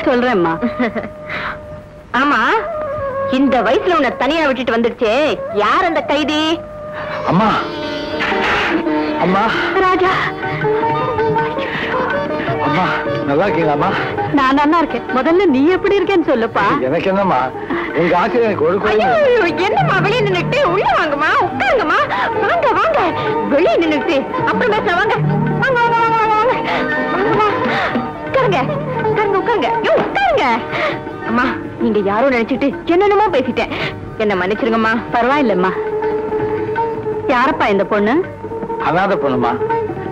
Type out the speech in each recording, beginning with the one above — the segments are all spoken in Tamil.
சொல்றேம்மா. ஆமா, இந்த வயசுல உன்னை தனியா விட்டுட்டு வந்துடுச்சே, யார் அந்த கைதி? அம்மா. அம்மா. ராஜா. அம்மா நல்லா இருக்கீங்களா? நான் நல்லா இருக்கேன். முதல்ல நீ எப்படி இருக்கேன்னு சொல்லுப்பா. எனக்கு என்னம்மா, உங்க ஆசை எனக்கு ஒரு என்னம்மா வெளியே நின்னுட்டு? உள்ள வாங்கம்மா, உட்காருங்கம்மா. வாங்க வாங்க, வெளியே நின்னுட்டு அப்புறம் பேச. வாங்க வாங்க வாங்க வாங்க வாங்கம்மா, உட்காருங்க உட்காருங்க உட்காருங்க. உட்காருங்க. அம்மா, நீங்க யாரோ நினைச்சிட்டு என்னென்னமோ பேசிட்டேன், என்ன மன்னிச்சிருங்கம்மா. பரவாயில்லம்மா. யாரப்பா இந்த பொண்ணு? அனாதை பொண்ணுமா,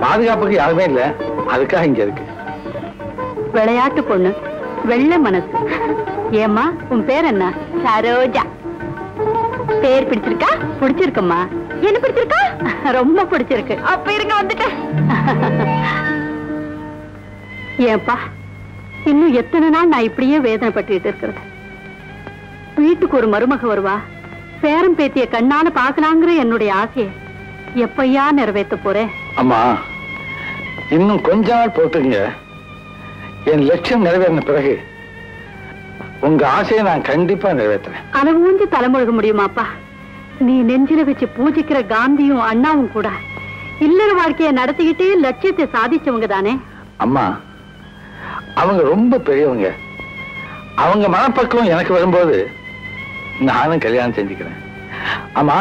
பாதுகாப்புக்கு யாருமே இல்ல, அதுக்காக இங்க இருக்கு. விளையாட்டு பொண்ணு, வெள்ளை மனசு. ஏம்மா, உன் பேர் என்ன? சரோஜா. பேர் பிடிச்சிருக்கா? பிடிச்சிருக்கம்மா. என்ன பிடிச்சிருக்கா? ரொம்ப பிடிச்சிருக்கு. அப்ப இருங்க, வந்துட்டேன். ஏன்பா, இன்னும் எத்தனை நாள் நான் இப்படியே வேதனைப்பட்டு இருக்கிறது? வீட்டுக்கு ஒரு மருமக வருவா, பேரம் பேத்திய கண்ணால பாக்கலாங்கிற என்னுடைய ஆசையை எப்பையா நிறைவேற்ற போறேன்? அம்மா, இன்னும் கொஞ்ச நாள் போட்டுங்க. என் லட்சியம் நிறைவேறின பிறகு உங்க ஆசையை நான் கண்டிப்பா நிறைவேற்றுறேன். அதை ஊஞ்சி தலைமுழுக முடியுமாப்பா? நீ நெஞ்சில வச்சு பூஜிக்கிற காந்தியும் அண்ணாவும் கூட இல்லற வாழ்க்கையை நடத்திக்கிட்டே லட்சியத்தை சாதிச்சவங்க தானே? அம்மா, அவங்க ரொம்ப பெரியவங்க. அவங்க மனப்பக்குவம் எனக்கு வரும்போது நானும் கல்யாணம் செஞ்சுக்கிறேன். ஆமா,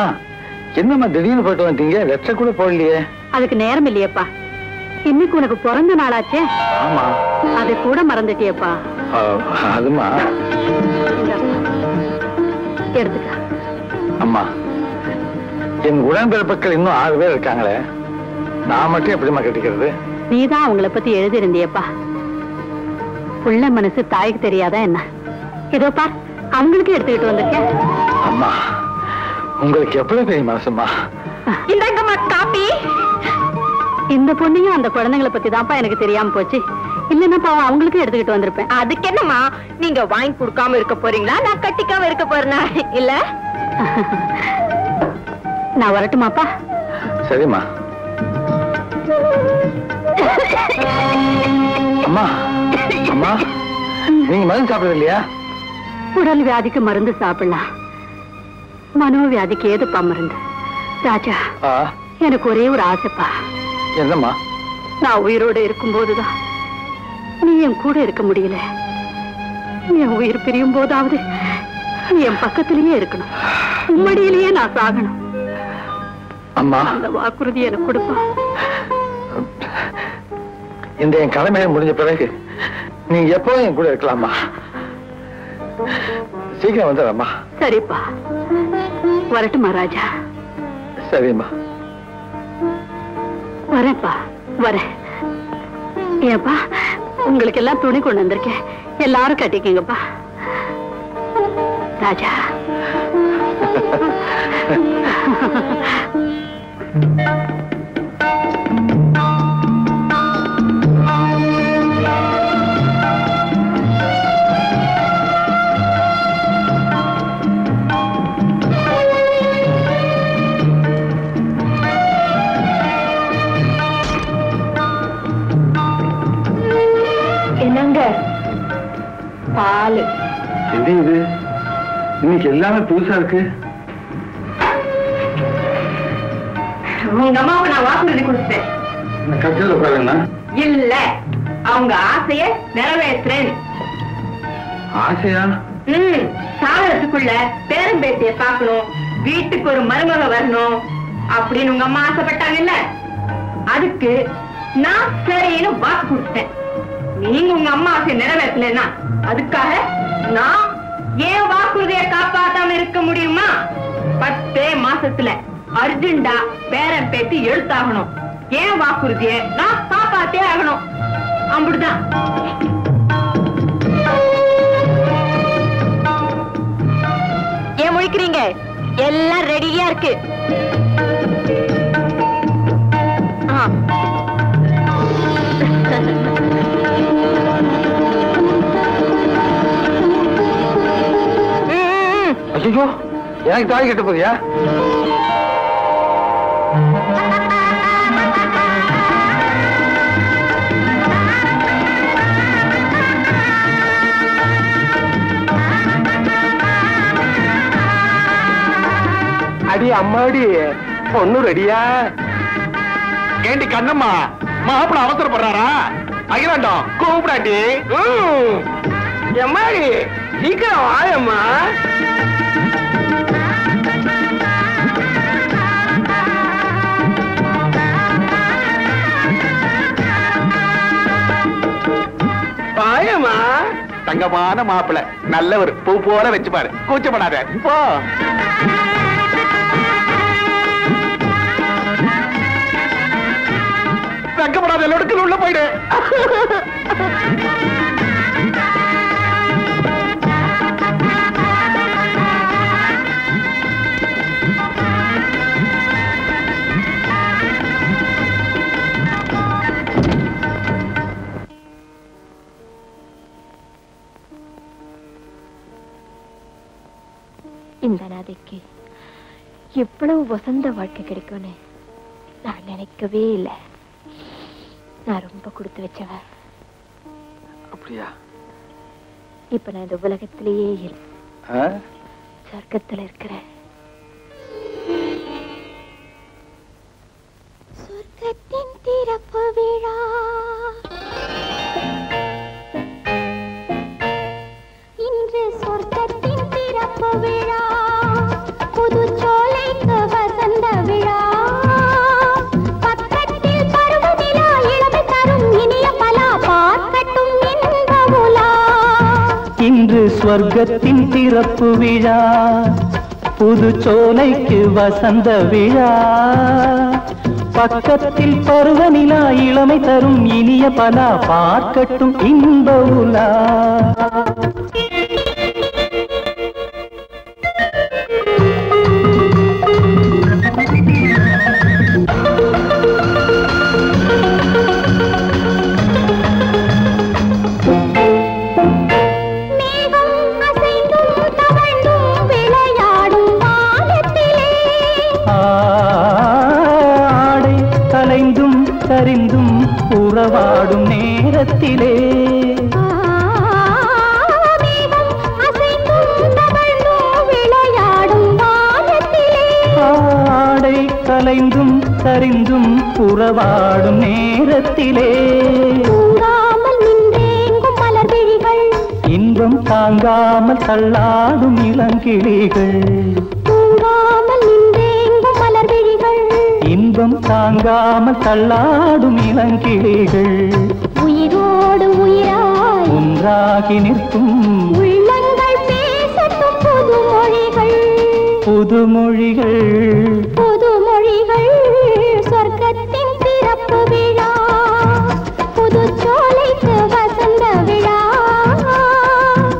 என்னம்மா திடீர்னு போயிட்டு வந்தீங்க? லெட்டர் கூட போடலையே. அதுக்கு நேரம் இல்லையப்பா. இன்னைக்கு உனக்கு பிறந்த நாளாச்சே. ஆமா, அதை கூட மறந்துட்டியப்பா. அதுமா எடுத்துக்க. அம்மா, என் உடன்பிறப்புகள் இன்னும் 6 பேர் இருக்காங்களே, நான் மட்டும் எப்படிமா கட்டிக்கிறது? நீதான் அவங்கள பத்தி எழுதிருந்தியப்பா. புள்ள மனசு தாய்க்கு தெரியாதா என்ன? இதோ பார், அவங்களுக்கு எடுத்துக்கிட்டு வந்திருக்கேன். அம்மா, உங்களுக்கு எவ்வளவு பெரிய மனசுமா. இந்தாங்கம்மா காப்பி. இந்த பொண்ணையும் அந்த குழந்தைங்களை பத்தி தான்ப்பா எனக்கு தெரியாம போச்சு. இல்லன்னா பாவம் அவங்களுக்கு எடுத்துக்கிட்டு வந்திருப்பேன். அதுக்கு என்னம்மா, நீங்க வாங்கி கொடுக்காம இருக்க போறீங்களா, நான் கட்டிக்காம இருக்க போறேனா? இல்ல நான் வரட்டுமாப்பா? சரிம்மா. அம்மா, அம்மா, நீங்க மருந்து சாப்பிடுறது இல்லையா? உடல் வியாதிக்கு மருந்து சாப்பிடலாம், மனோவியாதிக்கு ஏதுப்பா மருந்து? ராஜா, எனக்கு ஒரே ஒரு ஆசைப்பா. என்னம்மா? நான் உயிரோடு இருக்கும் போதுதான் நீ என் கூட இருக்க முடியல. என் உயிர் பிரியும் போதாவது நீ என் பக்கத்திலேயே இருக்கணும், உம்மடியிலேயே நான் சாகணும். அம்மா, அந்த வாக்குறுதி எனக்கு கொடுப்பா. இந்த என் கடமையை முடிஞ்ச பிறகு நீங்க எப்பவும் என் கூட இருக்கலாமா? சீக்கிரம் வந்துடுறம்மா. சரிப்பா, வரட்டுமா ராஜா? சரிம்மா. வரேன்ப்பா, வரேன். ஏப்பா, உங்களுக்கு எல்லாம் துணி கொண்டு வந்திருக்கேன், எல்லாரும் கட்டிக்கங்கப்பா. ராஜா. என்னங்க பால்? இது இன்னைக்கு எல்லாமே புதுசா இருக்கு. உங்க அம்மாவுக்கு நான் வாக்குறுதி கொடுத்தேன். கட்டில உட்காருங்க. இல்ல, அவங்க ஆசைய நிறைவேற்றுறேன். ஆசையா? சாகரத்துக்குள்ள பேரம் பேத்திய பார்க்கணும், வீட்டுக்கு ஒரு மருமக வரணும் அப்படின்னு உங்க அம்மா ஆசைப்பட்டாங்கல்ல, அதுக்கு நான் சரின்னு வாக்கு கொடுத்தேன். நீங்க உங்க அம்மா ஆசையை நிறைவேற்றலன்னா அதுக்காக நான் ஏன் வாக்குறுதியை காப்பாத்தாம இருக்க முடியுமா? 10 மாசத்துல அர்ஜென்டா பேரம் பேத்தி எழுத்தாகணும். ஏன் வாக்குறுதியை நான் காப்பாத்தே ஆகணும். அப்படிதான். ஏன் முழிக்கிறீங்க? எல்லாம் ரெடியா இருக்கு. ஐயோ, எனக்கு தாய் கட்ட போறியா? அம்மாடி பொண்ணு ரெடியா? ஏண்டி கண்ணம்மா, மாப்பிள அவசரப்படுறாரா? அகிலாண்டம் கூப்பிடாண்டி. எம்மாடி சீக்கிரம் வாயம்மா. வாயம்மா. தங்கமான மாப்பிள, நல்லவர், பூ போல வச்சு பாரு, கூச்சப்படாத. போ. வெக்கப்படாத, லொடுக்கல் உள்ள போயிடு. இந்த நாதைக்கு எவ்வளவு வசந்த வாழ்க்கை கிடைக்கும்னு நான் நினைக்கவே இல்லை. நான் ரொம்ப கொடுத்து வச்சவ. அப்படியா? இப்ப நான் இந்த உலகத்திலேயே இல்லை, சொர்க்கத்துல இருக்கிறேன். சொர்க்கத்தின் திறப்பு விழா இன்று, சொர்க்கத்தின் திறப்பு விழா, புது சோலைக்கு வசந்த விழா, பக்கத்தில் பருவநிலா, இளமை தரும் இனிய பலா, பார்க்கட்டும் இன்ப உலா. இன்று சொர்க்கத்தின் திறப்பு விழா, புது சோலைக்கு வசந்த விழா, பக்கத்தில் பருவநிலா, இளமை தரும் இனிய பலா, பார்க்கட்டும் இன்ப உலா. சரிந்தும் உறவாடும் நேரத்திலே, ஆடை கலைந்தும் சரிந்தும் உறவாடும் நேரத்திலே, இன்பம் தாங்காமல் தள்ளாடும் இளங்கிளிகள், இன்பம் தாங்காமல் தள்ளாடும் இளங்கிளிகள், உயிரோடு உயிராய் ஒன்றாகி நிற்கும் உள்ளங்கள் பேசட்டும் புதுமொழிகள், புதுமொழிகள், புதுமொழிகள். சொர்க்கத்தின் திறப்பு விழா, புது சோலைக்கு வசந்த விழா,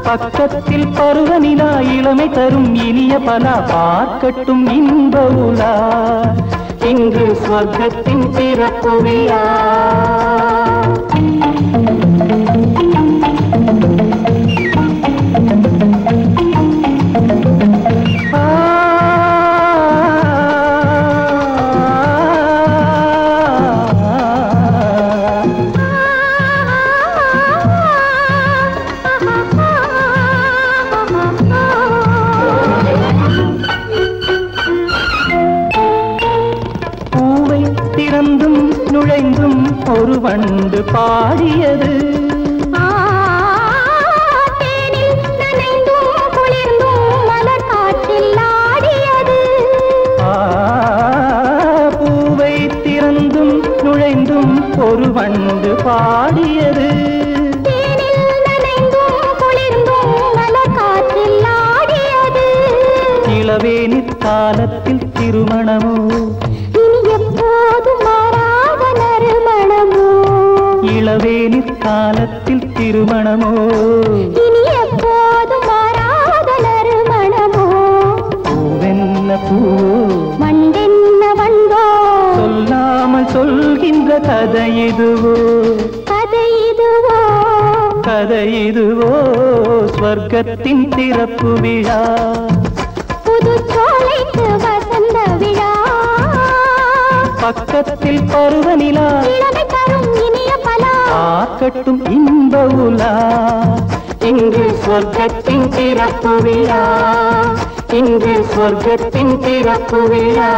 பக்கத்தில் பருவநிலா, இளமை தரும் இனிய பலா, பார்க்கட்டும் இன்ப உலா. இன்று சொர்க்கத்தின் திறப்பு விழா. திறந்தும் நுழைந்தும் ஒரு வண்டு பாடியது, தேனில் நனைந்தும் குளிர்ந்தும் மலர் காற்றில் ஆடியது, பூவை திறந்தும் நுழைந்தும் ஒரு வண்டு பாடியது, தேனில் நனைந்தும் குளிர்ந்தும் மலர் காற்றில் ஆடியது. இளவேனிற் காலத்தில் திருமணமோ, இளவேனிற் காலத்தில் திருமணமோ, இனி எப்போதும் மாறாத நறுமணமோ, பூவென்ன பூ மண்டென்ன வண்டோ, சொல்லாமல் சொல்கின்ற கதை இதுவோ, கதை இதுவோ, கதை இதுவோ. ஸ்வர்க்கத்தின் திறப்பு விழா, புது சோலைக்கு வசந்த விழா, பக்கத்தில் பருவநிலா, இளமை தரும் இனிய பலா, பார்க்கட்டும் இன்ப உலா. இன்று சொர்க்கத்தின் திறப்பு விழா, இன்று சொர்க்கத்தின் திறப்பு விழா